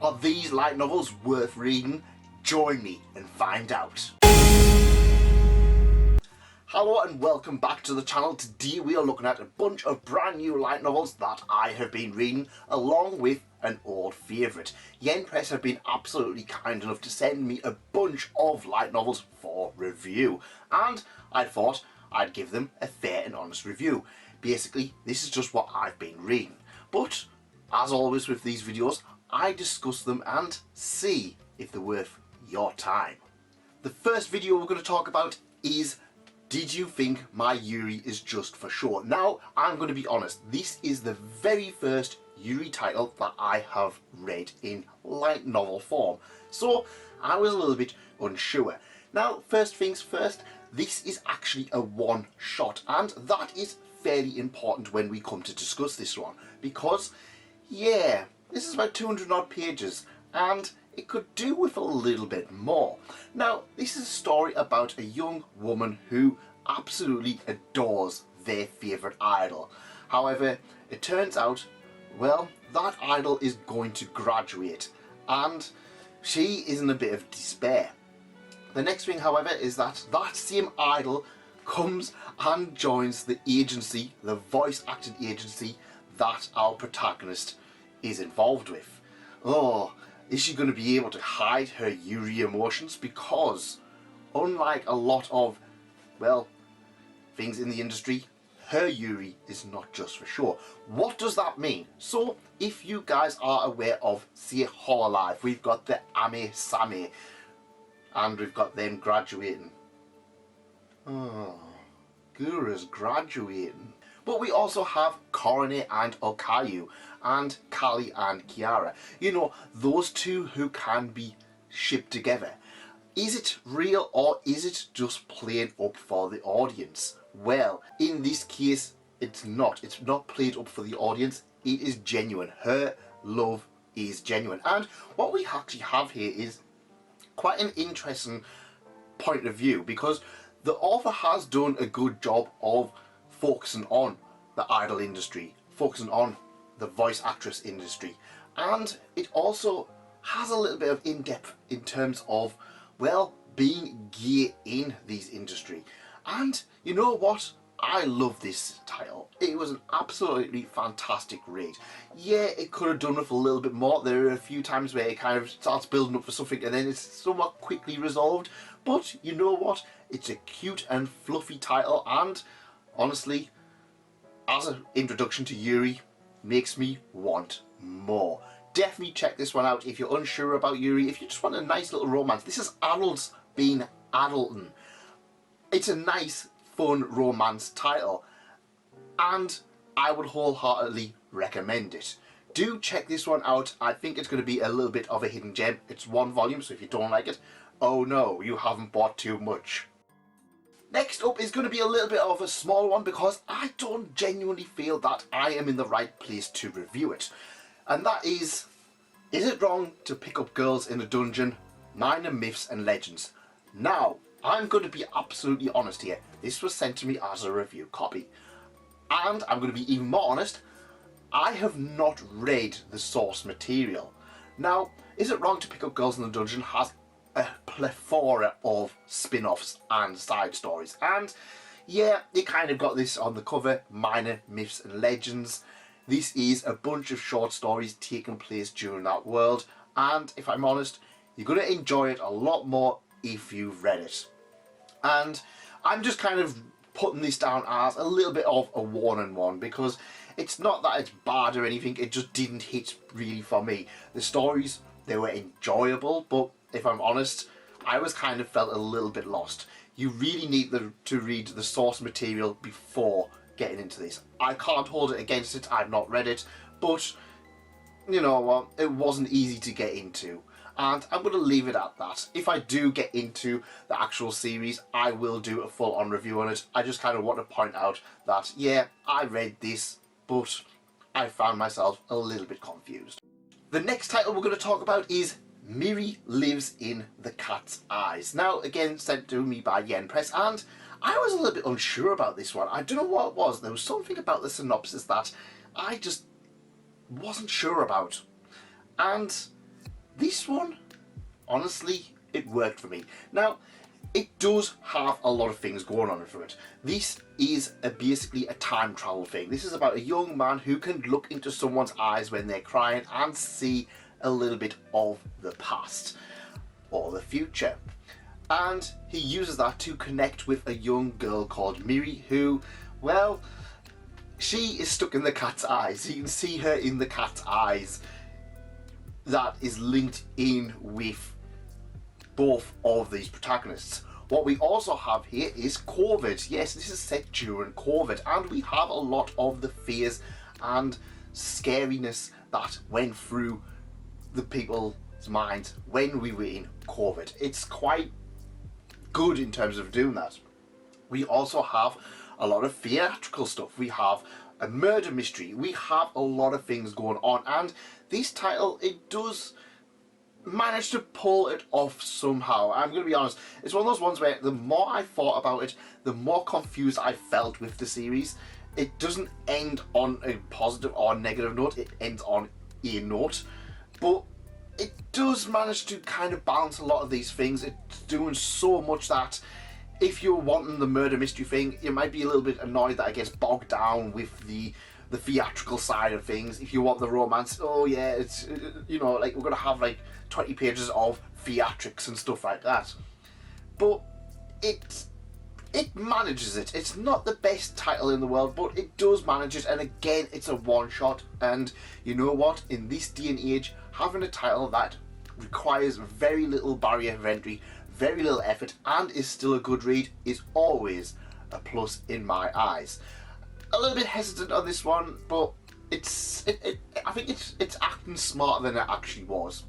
Are these light novels worth reading? Join me and find out. Hello and welcome back to the channel. Today we are looking at a bunch of brand new light novels that I have been reading along with an old favourite. Yen Press have been absolutely kind enough to send me a bunch of light novels for review, and I thought I'd give them a fair and honest review. Basically, this is just what I've been reading, but as always with these videos, I discuss them and see if they're worth your time. The first video we're going to talk about is Did You Think My Yuri Is Just For Show? Now, I'm going to be honest, this is the very first Yuri title that I have read in light novel form, so I was a little bit unsure. Now, first things first, this is actually a one-shot, and that is fairly important when we come to discuss this one, because, yeah, this is about 200 odd pages, and it could do with a little bit more. Now, this is a story about a young woman who absolutely adores their favourite idol. However, it turns out, well, that idol is going to graduate, and she is in a bit of despair. The next thing, however, is that that same idol comes and joins the agency, the voice acting agency that our protagonist is involved with. Oh, is she going to be able to hide her Yuri emotions? Because unlike a lot of, well, things in the industry, her Yuri is not just for show. What does that mean? So if you guys are aware of, say, Hololive, we've got the Ame Same, and we've got them graduating. Oh, Gura's graduating. But we also have Korone and Okayu, and Kali and Kiara. You know, those two who can be shipped together. Is it real or is it just played up for the audience? Well, in this case, it's not. It's not played up for the audience. It is genuine. Her love is genuine. And what we actually have here is quite an interesting point of view, because the author has done a good job of focusing on the idol industry, focusing on the voice actress industry, and it also has a little bit of in-depth in terms of, well, being gay in these industry. And you know what? I love this title. It was an absolutely fantastic read. Yeah, it could have done with a little bit more. There are a few times where it kind of starts building up for something and then it's somewhat quickly resolved. But you know what? It's a cute and fluffy title, and honestly, as an introduction to Yuri, makes me want more. Definitely check this one out if you're unsure about Yuri, if you just want a nice little romance. This is adults being adulting. It's a nice, fun romance title, and I would wholeheartedly recommend it. Do check this one out. I think it's going to be a little bit of a hidden gem. It's one volume, so if you don't like it, oh no, you haven't bought too much. Next up is going to be a little bit of a small one, because I don't genuinely feel that I am in the right place to review it. And that is it wrong to pick up girls in a dungeon? Minor Myths and Legends. Now, I'm going to be absolutely honest here. This was sent to me as a review copy. And I'm going to be even more honest, I have not read the source material. Now, Is It Wrong to Pick Up Girls in the Dungeon has a plethora of spin-offs and side stories, and yeah, you kind of got this on the cover, Minor Myths and Legends. This is a bunch of short stories taking place during that world, and if I'm honest, you're going to enjoy it a lot more if you've read it. And I'm just kind of putting this down as a little bit of a warning one, because it's not that it's bad or anything, it just didn't hit really for me. The stories, they were enjoyable, but if I'm honest, I was kind of felt a little bit lost. You really need to read the source material before getting into this. I can't hold it against it, I've not read it, but you know what, it wasn't easy to get into. And I'm going to leave it at that. If I do get into the actual series, I will do a full-on review on it. I just kind of want to point out that, yeah, I read this, but I found myself a little bit confused. The next title we're going to talk about is Miri Lives in the Cat's Eyes. Now, again, sent to me by Yen Press, and I was a little bit unsure about this one. I don't know what it was. There was something about the synopsis that I just wasn't sure about. And this one, honestly, it worked for me. Now, it does have a lot of things going on for it. This is basically a time travel thing. This is about a young man who can look into someone's eyes when they're crying and see a little bit of the past or the future. And he uses that to connect with a young girl called Miri who, well, she is stuck in the cat's eyes. You can see her in the cat's eyes. That is linked in with both of these protagonists. What we also have here is COVID. Yes, this is set during COVID, and we have a lot of the fears and scariness that went through the people's minds when we were in COVID. It's quite good in terms of doing that. We also have a lot of theatrical stuff. We have a murder mystery. We have a lot of things going on, and this title, it does manage to pull it off somehow. I'm going to be honest, it's one of those ones where the more I thought about it, the more confused I felt with the series. It doesn't end on a positive or negative note, it ends on a note, but it does manage to kind of balance a lot of these things. It's doing so much that if you're wanting the murder mystery thing, you might be a little bit annoyed that it gets bogged down with the theatrical side of things. If you want the romance, oh yeah, it's, you know, like we're gonna have like 20 pages of theatrics and stuff like that. But it manages it. It's not the best title in the world, but it does manage it, and again, it's a one shot. And you know what, in this day and age, having a title that requires very little barrier of entry, very little effort, and is still a good read is always a plus in my eyes. A little bit hesitant on this one, but I think it's acting smarter than it actually was.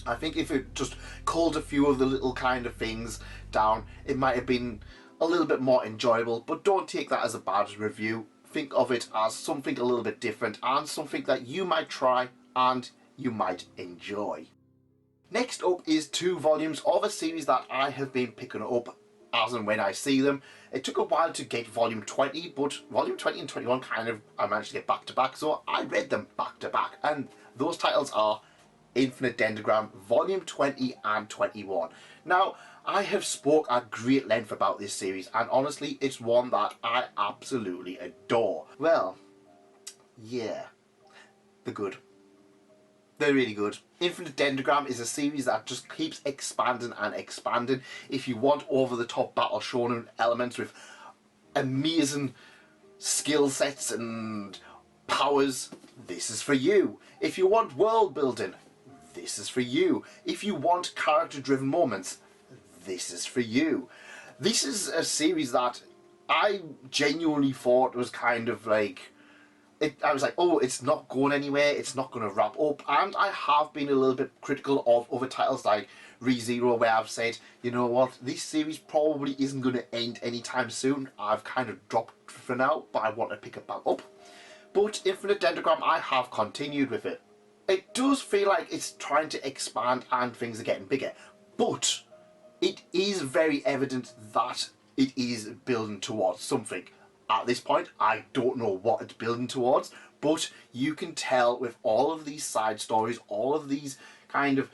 I think if it just culled a few of the little kind of things down, it might have been a little bit more enjoyable, but don't take that as a bad review. Think of it as something a little bit different and something that you might try and you might enjoy. Next up is 2 volumes of a series that I have been picking up as and when I see them. It took a while to get volume 20, but volume 20 and 21 kind of I managed to get back to back, so I read them back to back, and those titles are Infinite Dendagram volume 20 and 21. Now, I have spoke at great length about this series, and honestly, it's one that I absolutely adore. Well, yeah, they're good. They're really good. Infinite Dendagram is a series that just keeps expanding and expanding. If you want over-the-top battle shonen elements with amazing skill sets and powers, this is for you. If you want world building, this is for you. If you want character-driven moments, this is for you. This is a series that I genuinely thought was kind of like, I was like, oh, it's not going anywhere, it's not going to wrap up. And I have been a little bit critical of other titles like ReZero, where I've said, you know what, this series probably isn't going to end anytime soon. I've kind of dropped for now, but I want to pick it back up. But Infinite Dendagram, I have continued with it. It does feel like it's trying to expand and things are getting bigger, but it is very evident that it is building towards something. At this point, I don't know what it's building towards, but you can tell with all of these side stories, all of these kind of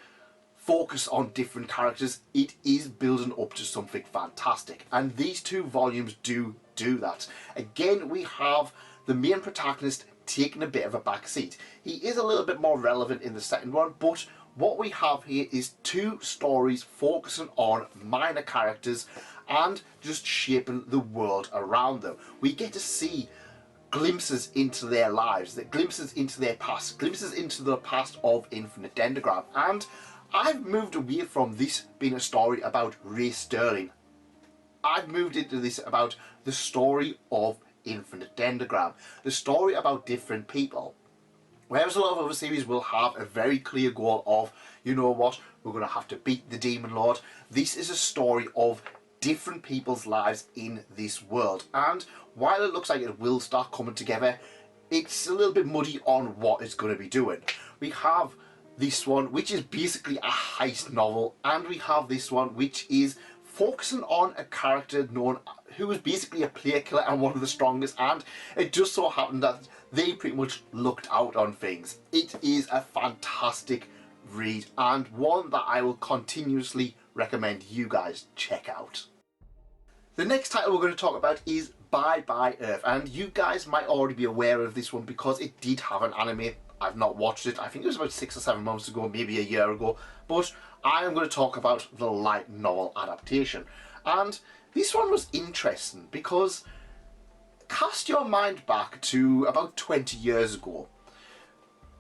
focus on different characters, it is building up to something fantastic. And these 2 volumes do that. Again, we have the main protagonist taking a bit of a back seat. He is a little bit more relevant in the second one, but what we have here is 2 stories focusing on minor characters and just shaping the world around them. We get to see glimpses into their lives, glimpses into their past, glimpses into the past of Infinite Dendagram. And I've moved away from this being a story about Ray Sterling. I've moved into this about the story of Infinite Dendagram, the story about different people. Whereas a lot of other series will have a very clear goal of, you know what, we're going to have to beat the Demon Lord. This is a story of different people's lives in this world. And while it looks like it will start coming together, it's a little bit muddy on what it's going to be doing. We have this one, which is basically a heist novel, and we have this one, which is focusing on a character known who is basically a player killer and one of the strongest, and it just so happened that they pretty much looked out on things. It is a fantastic, read and one that I will continuously recommend you guys check out. The next title we're going to talk about is Bye Bye Earth, and you guys might already be aware of this one because it did have an anime. I've not watched it. I think it was about 6 or 7 months ago, maybe a year ago, but I am going to talk about the light novel adaptation. And this one was interesting because cast your mind back to about 20 years ago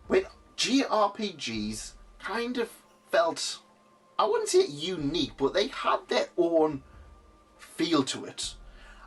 when JRPGs kind of felt, I wouldn't say unique, but they had their own feel to it.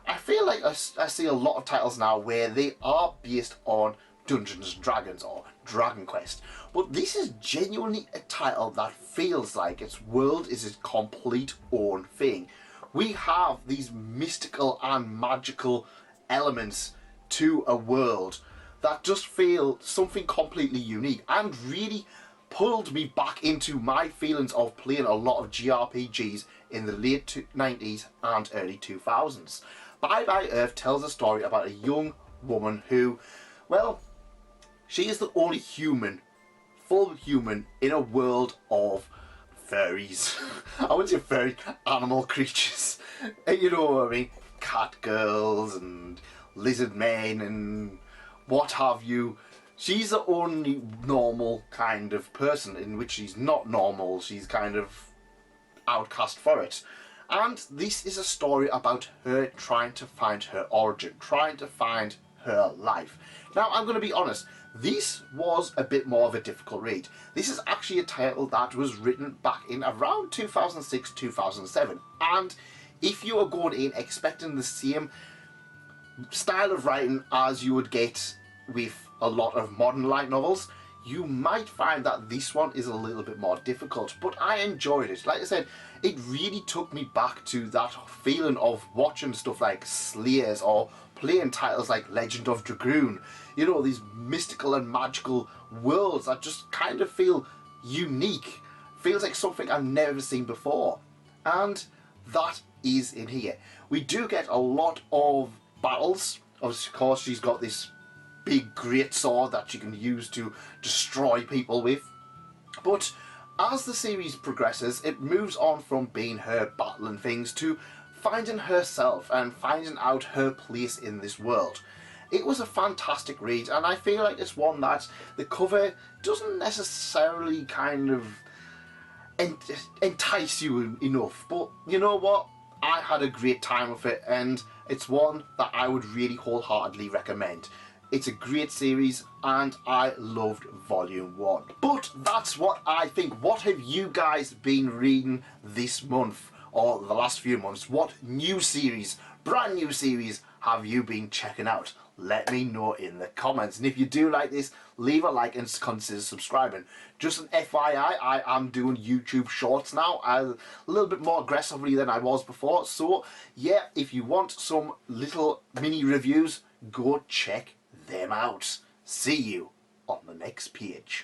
I feel like I see a lot of titles now where they are based on Dungeons & Dragons or Dragon Quest, but this is genuinely a title that feels like its world is its complete own thing. We have these mystical and magical elements to a world that just feel something completely unique and really pulled me back into my feelings of playing a lot of JRPGs in the late 90s and early 2000s. Bye Bye Earth tells a story about a young woman who, well, she is the only human, full human, in a world of furries. I wouldn't say furry, animal creatures. You know what I mean? Cat girls and lizard men and what have you. She's the only normal kind of person, in which she's not normal. She's kind of outcast for it. And this is a story about her trying to find her origin, trying to find her life. Now, I'm going to be honest, this was a bit more of a difficult read. This is actually a title that was written back in around 2006-2007. And if you are going in expecting the same style of writing as you would get with a lot of modern light novels, you might find that this one is a little bit more difficult, but I enjoyed it. Like I said, it really took me back to that feeling of watching stuff like Slayers or playing titles like Legend of Dragoon. You know, these mystical and magical worlds that just kind of feel unique. Feels like something I've never seen before. And that is in here. We do get a lot of battles. Of course, she's got this big great sword that she can use to destroy people with. But as the series progresses, it moves on from being her battling things to finding herself and finding out her place in this world. It was a fantastic read, and I feel like it's one that the cover doesn't necessarily kind of entice you enough, but you know what? I had a great time with it, and it's one that I would really wholeheartedly recommend. It's a great series and I loved Volume 1. But that's what I think. What have you guys been reading this month or the last few months? What new series, brand new series, have you been checking out? Let me know in the comments. And if you do like this, leave a like and consider subscribing. Just an FYI, I am doing YouTube Shorts now a little bit more aggressively than I was before. So yeah, if you want some little mini reviews, go check them out. See you on the next page.